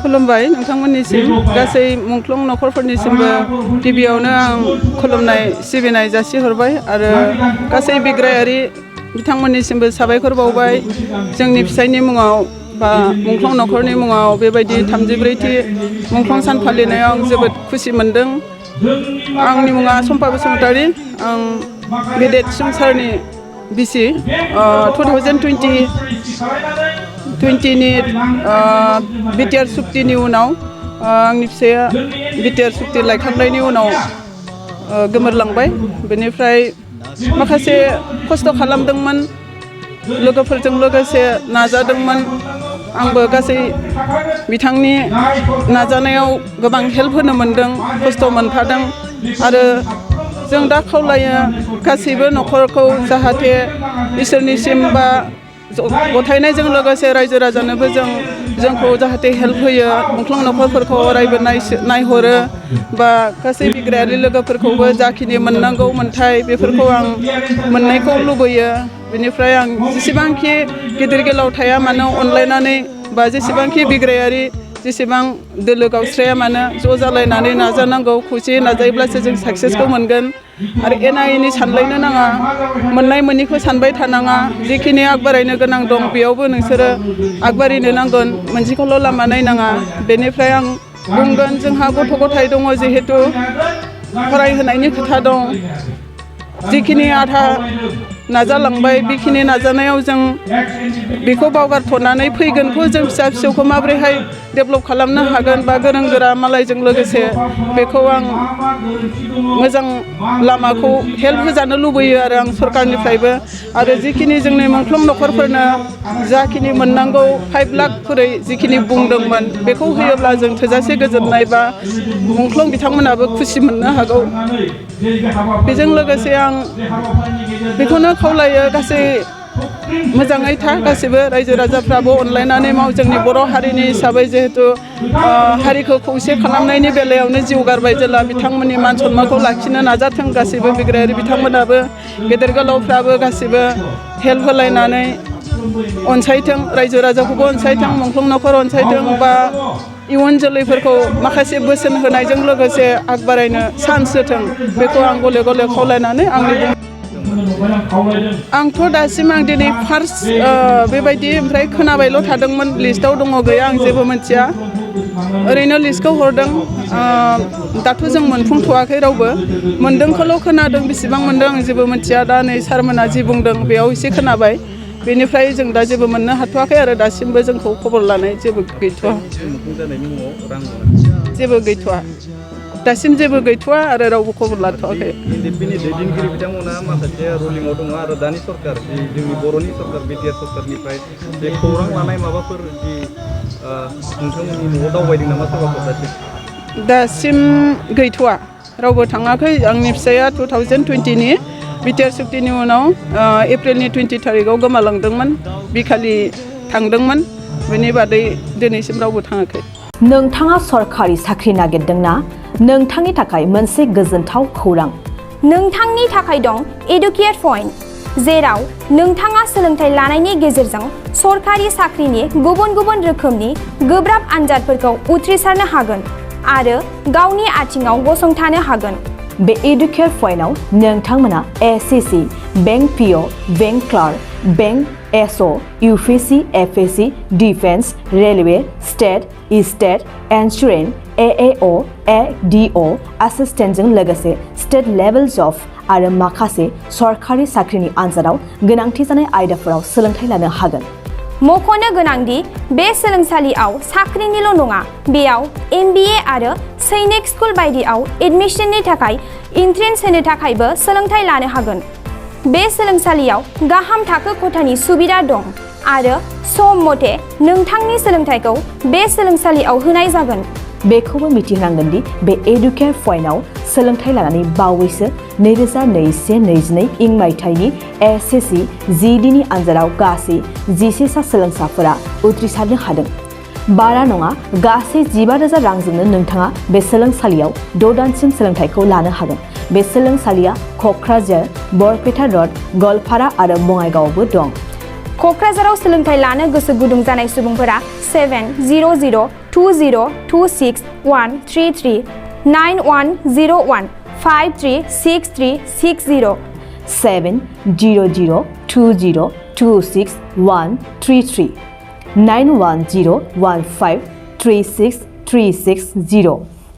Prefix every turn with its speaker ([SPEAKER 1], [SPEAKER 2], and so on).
[SPEAKER 1] खुलुमबाय नोंथांमोननिसिम गासै मुंख्लं नखरफोरनिसिमबो गिबियावनो आं खुलुमनाय सिबिनाय जासिहरबाय आरो गासै बिग्रायारि बिथांमोननिसिमबो साबायखर बावबाय जोंनि फिसायनि मुङाव बा मुंख्लं नखरनि मुङाव बेबायदि 33थि मुंख्लं सान फालिनायाव आं जोबोद खुसि मोनदों। आंनि मुङा सम्पा बसुमतारी आं गेदेर संसारनि बिसि 2020नि बिटिआर सुक्तिनि उनाव आंनि फिसाया बिटिआर सुक्ति लायखांनायनि उनाव गोमोरलांबाय। बेनिफ्राय माखासे खस्थ' खालामदोंमोन लोगोफोरजों लोगोसे नाजादोंमोन आंबो गासै बिथांनि नाजानायाव गोबां हेल्प होनो मोनदों खस्थ' मोनफादों आरो जों दा खावलायो गासैबो नखरखौ जाहाथे इसोरनिसिम बा गथायनायजों लोगोसे रायजो राजानोबो जोंखौ जाहाथे हेल्प होयो मुंख्लं नखरफोरखौ अरायबो नायहरो बा गासै बिग्रायारि लोगोफोरखौबो जाखिनि मोननांगौ मोनथाय बेफोरखौ आं मोननायखौ लुबैयो। बेनिफ्राय आं जेसेबांखि गिदिर गोलाव थाया मानो अनलायनानै बा जेसेबांखि बिग्रायारि जेसेबां दोलो गावस्राया मानो ज' जालायनानै नाजानांगौ खौसेयै नाजायोब्लासो जों साक्सेसखौ मोनगोन आरो एना एनि सानलायनो नाङा मोननाय मोनिखौ सानबाय थानाङा जिखिनि आगबारायनो गोनां दं बेयावबो नोंसोरो आगबारिनो नांगोन मोनसेखौल' लामा नायनाङा। बेनिफ्राय आं बुंगोन जोंहा गथ' गथाय दङ जिहेतु फरायहोनायनि खोथा दं जिखिनि आधा नाजालांबाय बेखिनि नाजानायाव जों बेखौ बावगारथ'नानै फैगोनखौ जों फिसा फिसौखौ माबोरैहाय डेभेलप खालामनो हागोन बा गोरों गोरा मालायजों लोगोसे बेखौ आं मोजां लामाखौ हेल्प होजानो लुबैयो आरो आं सरकारनिफ्रायबो आरो जिखिनि जोंनि मुंख्लं नखरफोरनो जाखिनि मोननांगौ 5 लाख खरै जिखिनि बुंदोंमोन बेखौ होयोब्ला जों थोजासे गोजोननाय बा मुंख्लं बिथांमोनाबो खुसि मोननो हागौ। बेजों लोगोसे आं बेखौनो खावलायो गासै मोजाङै था गासैबो रायजो राजाफ्राबो अनलायनानै माव जोंनि बर' हारिनि हिसाबै जिहेतु हारिखौ खौसे खालामनायनि बेलायावनो जिउ गारबाय जेला बिथांमोननि मान सन्मानखौ लाखिनो नाजाथों गासैबो बिग्रायारि बिथांमोनाबो गेदेर गोलावफ्राबो गासैबो हेल्प होलायनानै अनसायथों रायजो राजाखौबो अनसायथों मुंख्लं नखर अनसायथों बा इयुन जोलैफोरखौ माखासे बोसोन होनायजों लोगोसे आगबारायनो चान्स होथों बेखौ आं गले गले खावलायनानै आंथ' दासिम आं दिनै फार्स्ट बेबायदि ओमफ्राय खोनाबायल' थादोंमोन लिस्टआव दङ गैया आं जेबो मिथिया ओरैनो लिस्टखौ हरदों दाथ' जों मोनफुंथ'वाखै रावबो मोनदोंखौल' खोनादों बेसेबां मोनदों आं जेबो मिथिया दा नै सारमोना जि बुंदों बेयाव एसे खोनाबाय बेनिफ्राय जों दा जेबो मोननो हाथ'वाखै आरो दासिमबो जोंखौ खबर लानाय जेबो गैथ'वा जेबो गैथ'वा दासिम जेबो गैथ'वा आरो रावबो खबर लाथ'वाखै।
[SPEAKER 2] एनडिएफबिनि दैदेनगिरि बिथांमोना माखासे रुलिंआव दङ आरो दानि सरकार जोंनि बर'नि सरकार बिटिआर सरकारनिफ्राय बे खौरां लानाय माबाफोर जि नोंथांमोननि न'आव दावबायदों नामा सोरबाफोर
[SPEAKER 1] दासिम गैथ'वा रावबो थाङाखै आंनि फिसाया 2020नि बिटिआर सुक्तिनि उनाव एप्रिलनि 20 थारिखआव गोमालांदोंमोन बिखालि थांदोंमोन बेनि बादै दिनैसिम रावबो थाङाखै।
[SPEAKER 3] नोंथाङा सरकारि साख्रि नागिरदोंना नोंथांनि थाखाय मोनसे गोजोनथाव खौरां
[SPEAKER 4] नोंथांनि थाखाय दं एडुकेट पइन्ट जेराव नोंथाङा सोलोंथाइ लानायनि गेजेरजों सरकारि साख्रिनि गुबुन गुबुन रोखोमनि गोब्राब आनजादफोरखौ उथ्रिसारनो हागोन आरो गावनि आथिङाव गसंथानो हागोन।
[SPEAKER 3] बे एडुकेयर पॉइन्टआव नोंथांमोना SSC, bank PO, bank clerk, bank SO, UPSC, FSC, defence, railway, state, state, insurance, AAO, ADO, एसिस्टेन्टजों लोगोसे स्टेट लेभेल जब आरो माखासे सरकारि साख्रिनि आनजादाव गोनांथि जानाय आयदाफोराव सोलोंथाइ लानो हागोन।
[SPEAKER 4] मख'नो गोनांदि बे सोलोंसालियाव साख्रिनिल' नङा, बेयाव MBA आरो सैनिक स्कुल बायदियाव एडमिशननि थाखाय एन्ट्रेन्स होनो थाखायबो सोलोंथाइ लानो हागोन। बे सोलोंसालियाव गाहाम थाखो खथानि सुबिदा दं आरो सम मथे नोंथांनि सोलोंथाइखौ बे सोलोंसालियाव होनाय जागोन।
[SPEAKER 3] बेखौबो मिथिहोनांगोन दि बे एडुकेयर पॉइन्टआव सोलोंथाइ लानानै बावैसो 2021-22 इं मायथाइनि एसएससि GDनि आनजादाव गासै 11 सा सोलोंसाफोरा उथ्रिसारनो हादों। बारा नङा, गासै 15,000 रांजोंनो नोंथाङा बे सोलोंसालियाव 6 दानसिम सोलोंथाइखौ लानो हागोन। बे सोलोंसालिया क'क्राझार, बरपेटा रड, गवालपारा आरो बङाइगावआवबो दं।
[SPEAKER 4] क'क्राझाराव सोलोंथाइ लानो गोसो गुदुं जानाय सुबुंफोरा 70020261133 9101 536360
[SPEAKER 3] 70020261133 9101536360